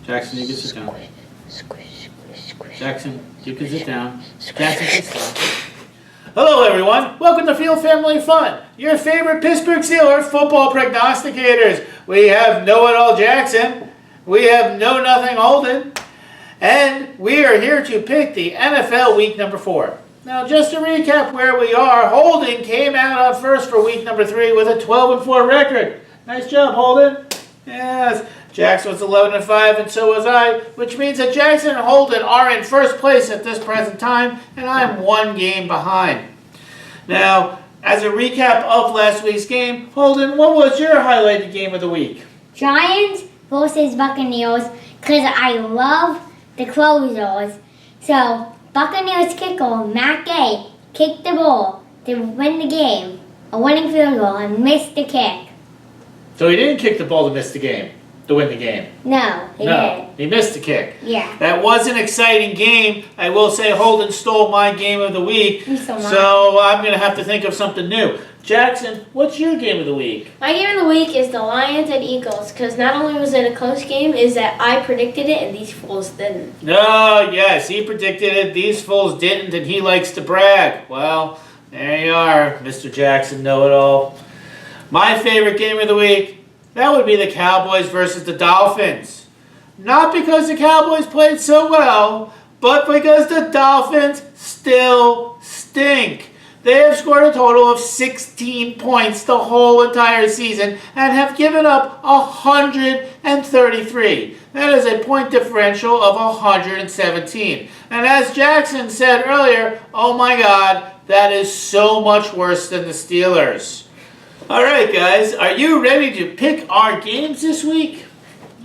Jackson, you can sit down. Jackson, you can sit down. Jackson, sit down. Hello, everyone. Welcome to Field Family Fun, your favorite Pittsburgh Steelers football prognosticators. We have Know-It-All Jackson. We have Know-Nothing Holden. And we are here to pick the NFL Week number 4. Now, just to recap where we are, Holden came out on first for Week number 3 with a 12-4 record. Nice job, Holden. Yes. Jackson was 11-5, and so was I, which means that Jackson and Holden are in first place at this present time, and I'm one game behind. Now, as a recap of last week's game, Holden, what was your highlighted game of the week? Giants versus Buccaneers, because I love the closers. So, Buccaneers kicker, Matt Gay, kicked the ball to win the game, a winning field goal, and missed the kick. So he didn't kick the ball to miss the game, to win the game? No, he didn't. He missed the kick. Yeah. That was an exciting game. I will say Holden stole my game of the week, so I'm going to have to think of something new. Jackson, what's your game of the week? My game of the week is the Lions and Eagles, because not only was it a close game, is that I predicted it and these fools didn't. Oh, yes, he predicted it. These fools didn't, and he likes to brag. Well, there you are, Mr. Jackson Know-It-All. My favorite game of the week, that would be the Cowboys versus the Dolphins. Not because the Cowboys played so well, but because the Dolphins still stink. They have scored a total of 16 points the whole entire season and have given up 133. That is a point differential of 117. And as Jackson said earlier, oh my God, that is so much worse than the Steelers. All right, guys, are you ready to pick our games this week?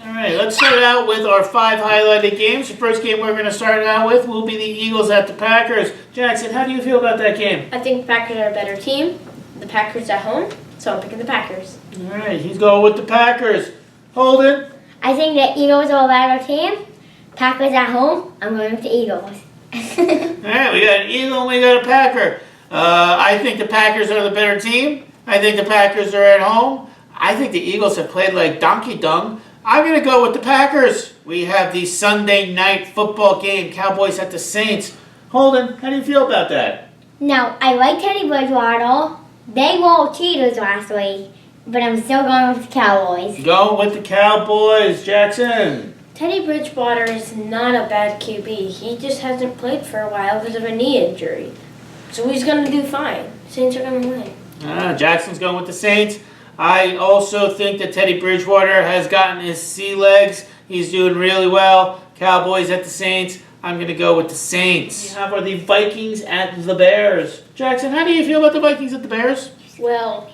All right, let's start out with our 5 highlighted games. The first game we're going to start out with will be the Eagles at the Packers. Jackson, how do you feel about that game? I think the Packers are a better team. The Packers at home, so I'm picking the Packers. All right, he's going with the Packers. Holden? I think the Eagles are a better team. Packers at home, I'm going with the Eagles. All right, we got an Eagle and we got a Packer. I think the Packers are the better team. I think the Packers are at home. I think the Eagles have played like donkey dung. I'm going to go with the Packers. We have the Sunday night football game, Cowboys at the Saints. Holden, how do you feel about that? Now, I like Teddy Bridgewater. They were cheaters last week, but I'm still going with the Cowboys. Go with the Cowboys, Jackson. Teddy Bridgewater is not a bad QB. He just hasn't played for a while because of a knee injury. So he's going to do fine. Saints are going to win. Jackson's going with the Saints. I also think that Teddy Bridgewater has gotten his sea legs. He's doing really well. Cowboys at the Saints. I'm going to go with the Saints. How about the Vikings at the Bears? Jackson, how do you feel about the Vikings at the Bears? Well,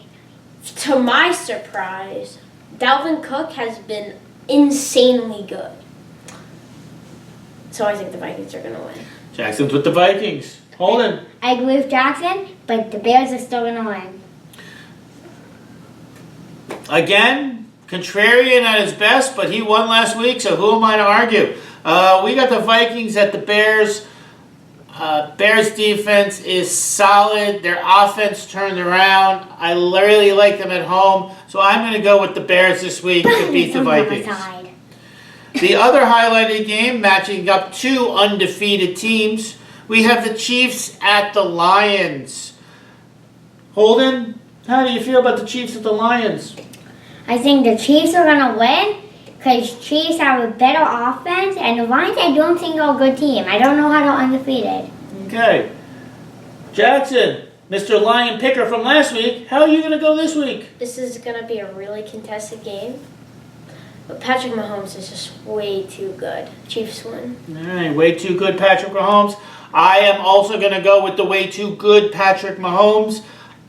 to my surprise, Dalvin Cook has been insanely good. So I think the Vikings are going to win. Jackson's with the Vikings. Holden. I agree with Jackson, but the Bears are still going to win. Again, contrarian at his best, but he won last week, so who am I to argue? We got the Vikings at the Bears. Bears defense is solid. Their offense turned around. I really like them at home, so I'm going to go with the Bears this week to beat the Vikings. The other highlighted game, matching up 2 undefeated teams, we have the Chiefs at the Lions. Holden, how do you feel about the Chiefs at the Lions? I think the Chiefs are going to win because Chiefs have a better offense, and the Lions I don't think are a good team. I don't know how they're undefeated. Okay. Jackson, Mr. Lion Picker from last week, how are you going to go this week? This is going to be a really contested game. But Patrick Mahomes is just way too good. Chiefs win. All right, way too good Patrick Mahomes. I am also going to go with the way too good Patrick Mahomes.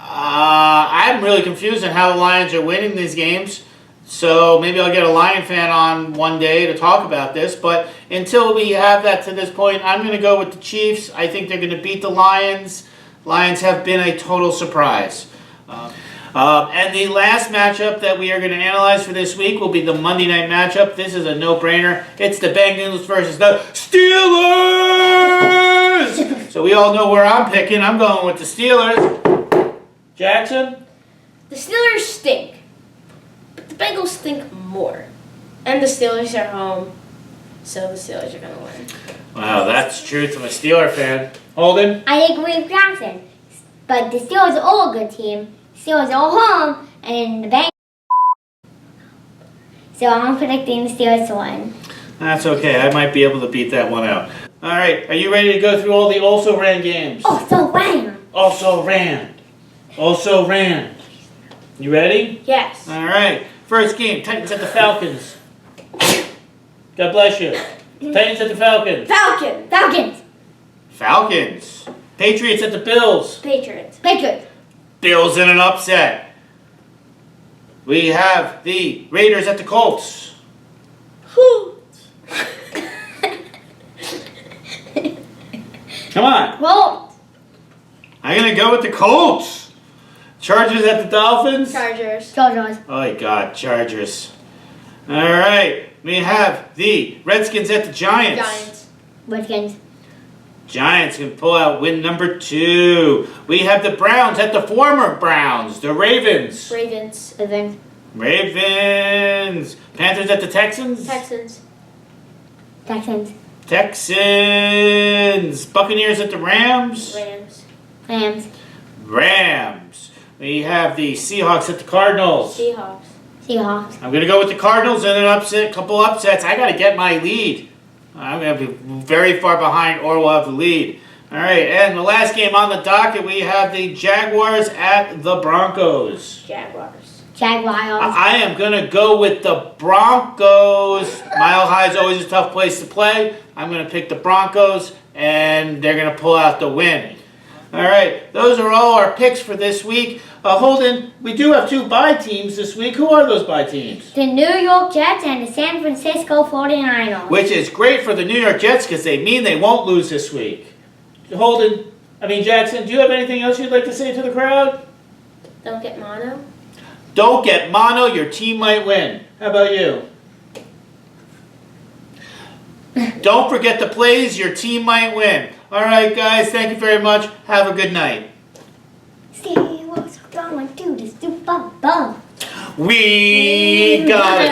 I'm really confused on how the Lions are winning these games. So maybe I'll get a Lion fan on one day to talk about this. But until we have that to this point, I'm going to go with the Chiefs. I think they're going to beat the Lions. Lions have been a total surprise. And the last matchup that we are going to analyze for this week will be the Monday night matchup. This is a no-brainer. It's the Bengals versus the Steelers! So we all know where I'm picking. I'm going with the Steelers. Jackson? The Steelers stink, but the Bengals stink more. And the Steelers are home. So the Steelers are going to win. Wow, that's truth from a Steeler fan. Holden? I agree with Jackson. But the Steelers are all a good team. Steelers are all home, and the Bengals. So I'm predicting the Steelers to win. That's okay. I might be able to beat that one out. All right. Are you ready to go through all the also ran games? Oh, so ran. Also ran. Also ran. You ready? Yes. All right. First game, Titans at the Falcons. God bless you. Titans at the Falcons. Falcons. Falcons. Patriots at the Bills. Patriots. Bills in an upset. We have the Raiders at the Colts. Come on. Well, I'm going to go with the Colts. Chargers at the Dolphins. Chargers. Chargers. Oh my God, Chargers. All right. We have the Redskins at the Giants. Redskins. Giants can pull out win number 2. We have the Browns at the former Browns. The Ravens. Ravens. Ravens. Panthers at the Texans. Texans. Texans. Buccaneers at the Rams. Rams. We have the Seahawks at the Cardinals. Seahawks. Seahawks. I'm going to go with the Cardinals in an upset, couple upsets. I got to get my lead. I'm going to be very far behind or we'll have the lead. All right, and the last game on the docket, we have the Jaguars at the Broncos. Jaguars. I am going to go with the Broncos. Mile High is always a tough place to play. I'm going to pick the Broncos, and they're going to pull out the win. All right, those are all our picks for this week. Holden, we do have 2 bye teams this week. Who are those bye teams? The New York Jets and the San Francisco 49ers. Which is great for the New York Jets because they mean they won't lose this week. Jackson, do you have anything else you'd like to say to the crowd? Don't get mono. Don't get mono, your team might win. How about you? Don't forget the plays, your team might win. All right, guys, thank you very much. Have a good night. Steelers going to the Super Bowl. We got it.